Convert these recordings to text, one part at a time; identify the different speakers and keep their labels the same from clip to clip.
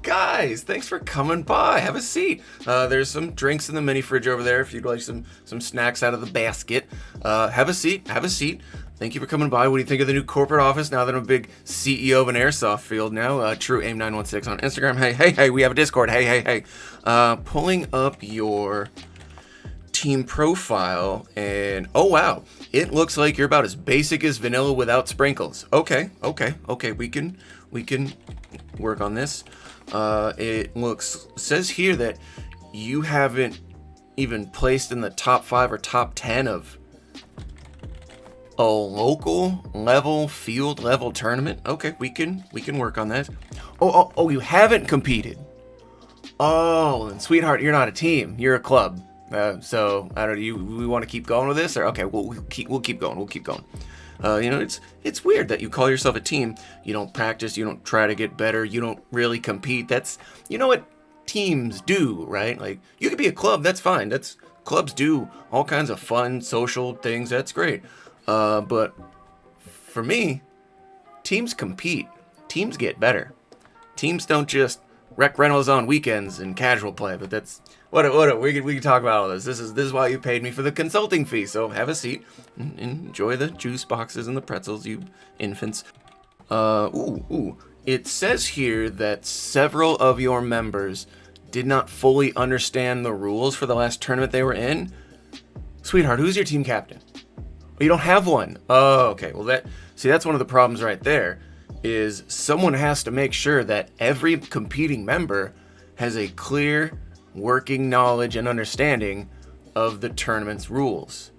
Speaker 1: guys, thanks for coming by. Have a seat. There's some drinks in the mini fridge over there if you'd like some snacks out of the basket. Have a seat. Thank you for coming by. What do you think of the new corporate office now that I'm a big CEO of an Airsoft field now? True Aim 916 on Instagram. Hey, we have a Discord. Hey. Pulling up your team profile, and oh wow, it looks like you're about as basic as vanilla without sprinkles. Okay, we can work on this. It says here that you haven't even placed in the top 5 or top 10 of a local level, field level tournament. Okay, we can work on that. Oh, you haven't competed. Oh, and sweetheart, you're not a team, you're a club. So I don't know. We want to keep going with this, or okay, we'll keep going. It's weird that you call yourself a team. You don't practice. You don't try to get better. You don't really compete. That's what teams do, right? Like you could be a club. That's fine. Clubs do all kinds of fun social things. That's great. But for me, teams compete. Teams get better. Teams don't just wreck rentals on weekends and casual play. But that's what we can talk about all this. This is why you paid me for the consulting fee. So have a seat and enjoy the juice boxes and the pretzels, you infants. It says here that several of your members did not fully understand the rules for the last tournament they were in. Sweetheart, who's your team captain? You don't have one. Oh, okay. Well, that's one of the problems right there, is someone has to make sure that every competing member has a clear working knowledge and understanding of the tournament's rules.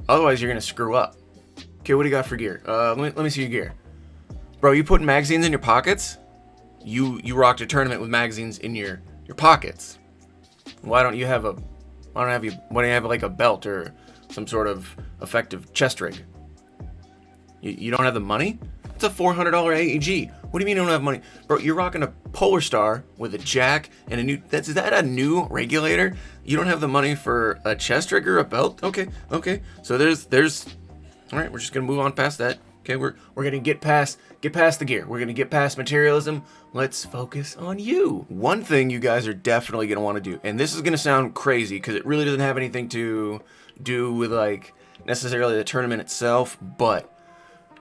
Speaker 1: Otherwise, you're going to screw up. Okay, what do you got for gear? Let me see your gear. Bro, you putting magazines in your pockets? You rocked a tournament with magazines in your pockets. Why don't you have like a belt or some sort of effective chest rig? You don't have the money? It's a $400 AEG. What do you mean you don't have money? Bro, you're rocking a Polar Star with a jack and is that a new regulator? You don't have the money for a chest rig or a belt? Okay. So there's all right, we're just going to move on past that. Okay, we're going to get past the gear. We're going to get past materialism. Let's focus on you. One thing you guys are definitely going to want to do, and this is going to sound crazy because it really doesn't have anything to do with like necessarily the tournament itself, but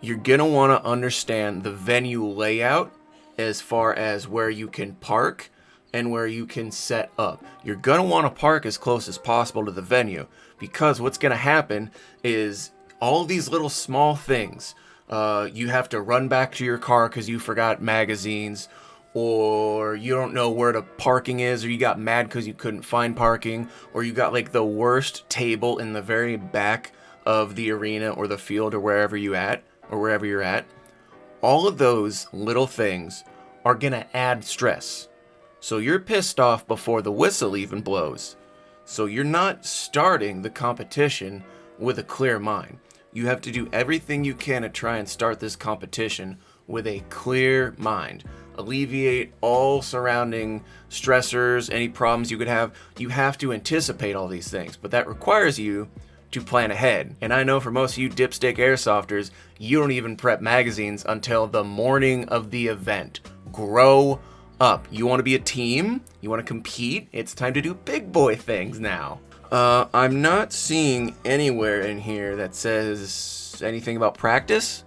Speaker 1: you're going to want to understand the venue layout as far as where you can park and where you can set up. You're going to want to park as close as possible to the venue, because what's going to happen is all these little small things. You have to run back to your car because you forgot magazines, or you don't know where the parking is, or you got mad because you couldn't find parking, or you got like the worst table in the very back of the arena or the field or wherever you're at. All of those little things are going to add stress. So you're pissed off before the whistle even blows. So you're not starting the competition with a clear mind. You have to do everything you can to try and start this competition with a clear mind. Alleviate all surrounding stressors, any problems you could have. You have to anticipate all these things, but that requires you to plan ahead. And I know for most of you dipstick airsofters, you don't even prep magazines until the morning of the event. Grow up. You want to be a team? You want to compete? It's time to do big boy things now. I'm not seeing anywhere in here that says anything about practice.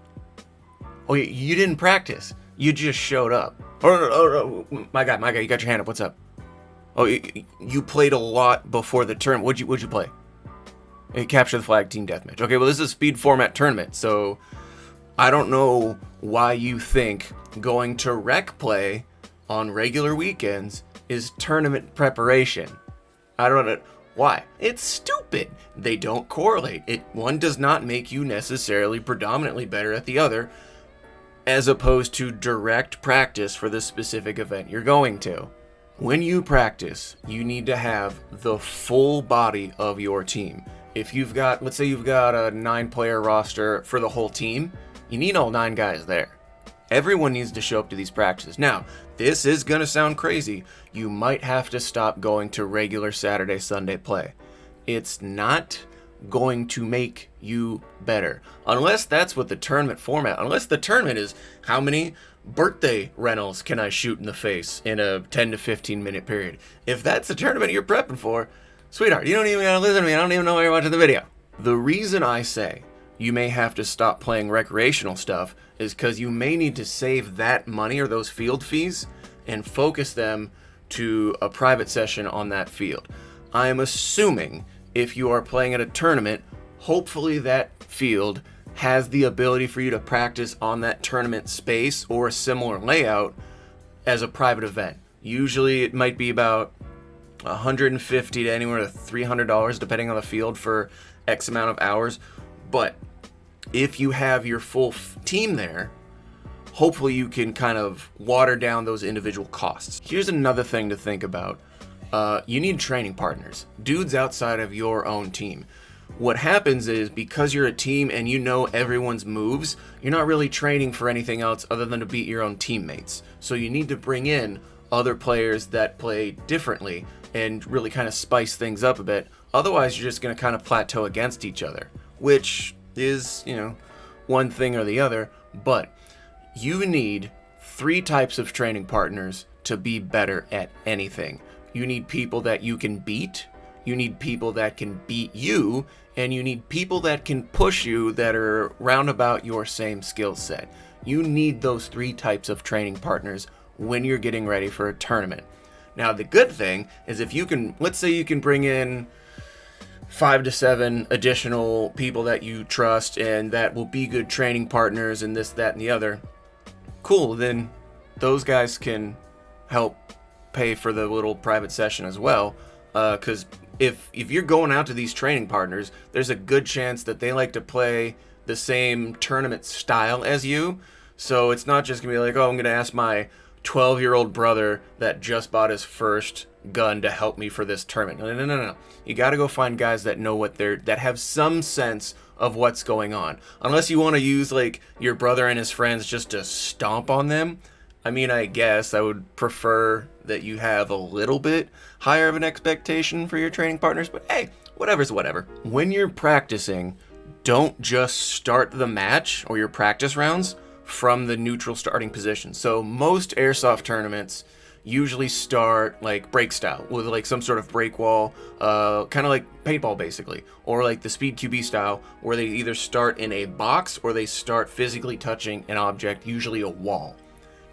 Speaker 1: Oh, you didn't practice. You just showed up. Oh, my guy, you got your hand up. What's up? Oh, you played a lot before the tournament. What'd you play? Capture the flag team deathmatch. Okay, well, this is a speed format tournament, so I don't know why you think going to rec play on regular weekends is tournament preparation. I don't know. Why? It's stupid. They don't correlate. One does not make you necessarily predominantly better at the other, as opposed to direct practice for the specific event you're going to. When you practice, you need to have the full body of your team. If let's say you've got a 9-player roster for the whole team, you need all 9 guys there. Everyone needs to show up to these practices. Now, this is going to sound crazy. You might have to stop going to regular Saturday, Sunday play. It's not going to make you better. Unless that's what the tournament format, unless the tournament is how many birthday rentals can I shoot in the face in a 10 to 15 minute period. If that's the tournament you're prepping for, sweetheart, you don't even gotta listen to me. I don't even know why you're watching the video. The reason I say you may have to stop playing recreational stuff is because you may need to save that money or those field fees and focus them to a private session on that field. I am assuming if you are playing at a tournament, hopefully that field has the ability for you to practice on that tournament space or a similar layout as a private event. Usually it might be about $150 to anywhere to $300 depending on the field for X amount of hours. But if you have your full team there, hopefully you can kind of water down those individual costs. Here's another thing to think about. You need training partners, dudes outside of your own team. What happens is because you're a team and you know everyone's moves, you're not really training for anything else other than to beat your own teammates. So you need to bring in other players that play differently and really kind of spice things up a bit. Otherwise, you're just going to kind of plateau against each other, which is, one thing or the other. But you need 3 types of training partners to be better at anything. You need people that you can beat, you need people that can beat you, and you need people that can push you that are roundabout your same skill set. You need those 3 types of training partners when you're getting ready for a tournament. Now, the good thing is if you can, let's say you can bring in 5 to 7 additional people that you trust and that will be good training partners and this, that, and the other. Cool, then those guys can help pay for the little private session as well. Because if you're going out to these training partners, there's a good chance that they like to play the same tournament style as you. So it's not just going to be like, oh, I'm going to ask my 12-year-old brother that just bought his first gun to help me for this tournament. No. You got to go find guys that know that have some sense of what's going on. Unless you want to use like your brother and his friends just to stomp on them. I mean, I guess I would prefer that you have a little bit higher of an expectation for your training partners, but hey, whatever's whatever. When you're practicing, don't just start the match or your practice rounds from the neutral starting position. So most airsoft tournaments usually start like break style with like some sort of break wall, kind of like paintball basically, or like the speed QB style where they either start in a box or they start physically touching an object, usually a wall.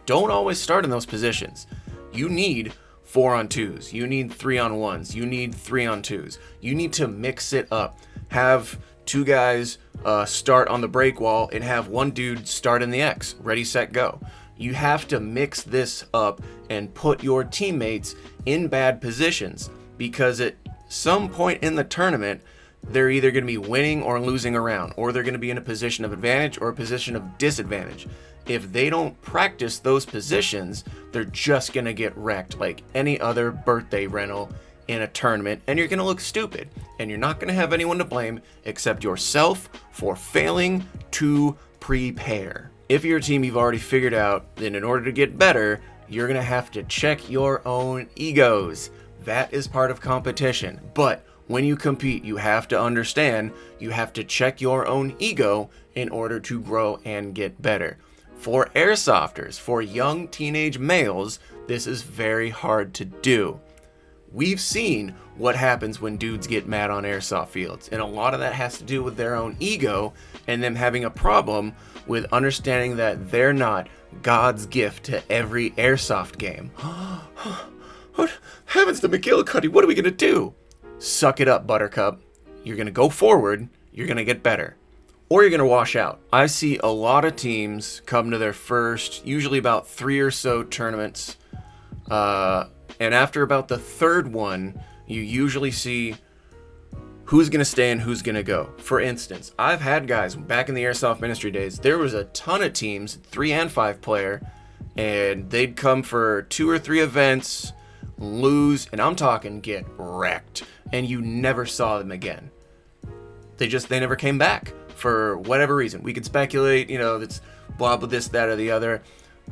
Speaker 1: Don't always start in those positions. You need 4-on-2s. You need 3-on-1s. You need 3-on-2s. You need to mix it up. Have 2 guys start on the break wall and have 1 dude start in the X. Ready, set, go. You have to mix this up and put your teammates in bad positions because at some point in the tournament, they're either going to be winning or losing a round, or they're going to be in a position of advantage or a position of disadvantage. If they don't practice those positions, they're just going to get wrecked like any other birthday rental in a tournament, and you're going to look stupid. And you're not going to have anyone to blame except yourself for failing to prepare. If you're a team you've already figured out, then in order to get better, you're going to have to check your own egos. That is part of competition. But when you compete, you have to understand you have to check your own ego in order to grow and get better. For airsofters, for young teenage males, this is very hard to do. We've seen what happens when dudes get mad on airsoft fields, and a lot of that has to do with their own ego and them having a problem with understanding that they're not God's gift to every airsoft game. What happens to McGillicuddy? What are we going to do? Suck it up, Buttercup. You're going to go forward. You're going to get better. Or you're going to wash out. I see a lot of teams come to their first, usually about 3 or so tournaments. And after about the 3rd one, you usually see who's going to stay and who's going to go. For instance, I've had guys back in the Airsoft Ministry days, there was a ton of teams, 3 and 5 player, and they'd come for 2 or 3 events, lose, and I'm talking get wrecked, and you never saw them again. They never came back for whatever reason. We could speculate, that's blah, blah, this, that, or the other.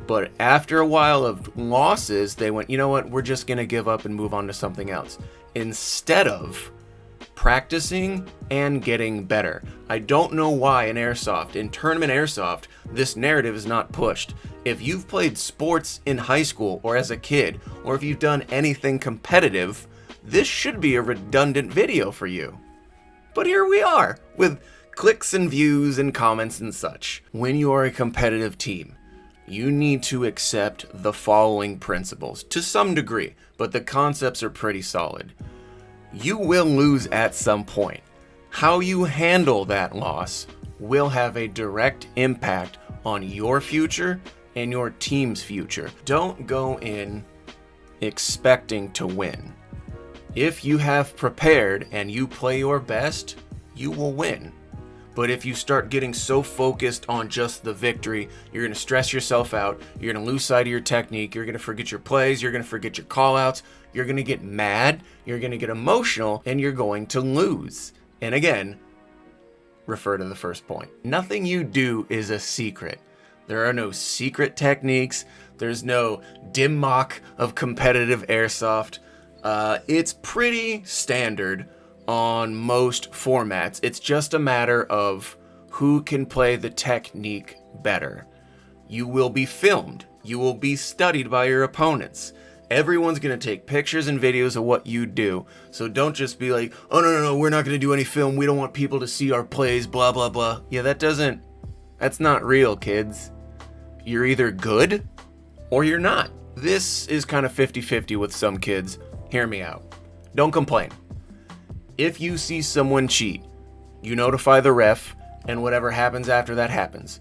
Speaker 1: But after a while of losses, they went, you know what, we're just going to give up and move on to something else. Instead of practicing and getting better. I don't know why in Airsoft, in tournament Airsoft, this narrative is not pushed. If you've played sports in high school or as a kid, or if you've done anything competitive, this should be a redundant video for you. But here we are, with clicks and views and comments and such. When you are a competitive team, you need to accept the following principles, to some degree, but the concepts are pretty solid. You will lose at some point. How you handle that loss will have a direct impact on your future and your team's future. Don't go in expecting to win. If you have prepared and you play your best, you will win. But if you start getting so focused on just the victory, you're going to stress yourself out, you're going to lose sight of your technique, you're going to forget your plays, you're going to forget your call-outs, you're going to get mad, you're going to get emotional, and you're going to lose. And again, refer to the first point. Nothing you do is a secret. There are no secret techniques. There's no dim mock of competitive Airsoft. It's pretty standard on most formats. It's just a matter of who can play the technique better. You will be filmed. You will be studied by your opponents. Everyone's going to take pictures and videos of what you do. So don't just be like, oh, no, we're not going to do any film. We don't want people to see our plays, blah, blah, blah. Yeah, that's not real, kids. You're either good or you're not. This is kind of 50-50 with some kids. Hear me out. Don't complain. If you see someone cheat, you notify the ref, and whatever happens after that happens.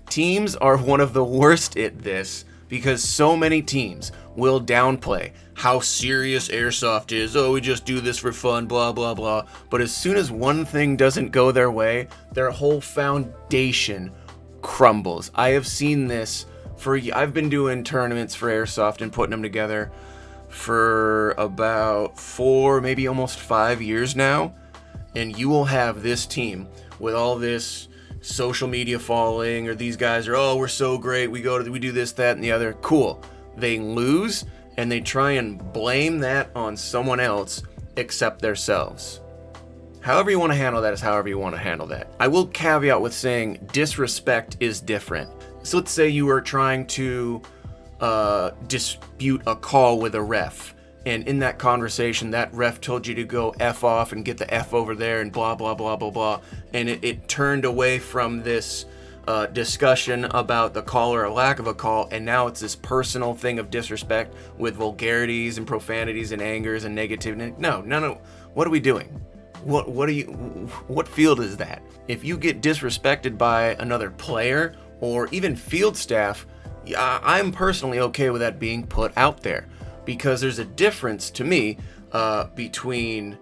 Speaker 1: Teams are one of the worst at this because so many teams will downplay how serious Airsoft is. Oh, we just do this for fun, blah, blah, blah. But as soon as one thing doesn't go their way, their whole foundation crumbles. I have seen this I've been doing tournaments for Airsoft and putting them together for about 4, maybe almost 5 years now, and you will have this team with all this social media following, or these guys are, oh, we're so great, we do this, that, and the other. Cool. They lose and they try and blame that on someone else except themselves. However you want to handle that is however you want to handle that. I will caveat with saying disrespect is different. So let's say you are trying to dispute a call with a ref, and in that conversation that ref told you to go F off and get the F over there and blah blah blah blah blah, and it turned away from this discussion about the call or a lack of a call, and now it's this personal thing of disrespect with vulgarities and profanities and angers and negativity. No, what are we doing? What field is that? If you get disrespected by another player or even field staff, I'm personally okay with that being put out there, because there's a difference to me between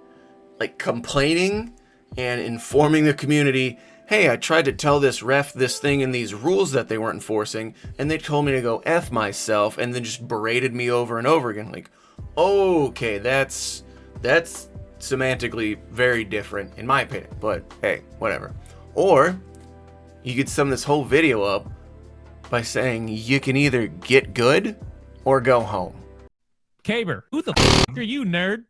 Speaker 1: like complaining and informing the community, hey, I tried to tell this ref this thing and these rules that they weren't enforcing, and they told me to go F myself, and then just berated me over and over again. Like, okay, that's semantically very different in my opinion, but hey, whatever. Or you could sum this whole video up by saying you can either get good or go home.
Speaker 2: Caber, who the f*** are you, nerd?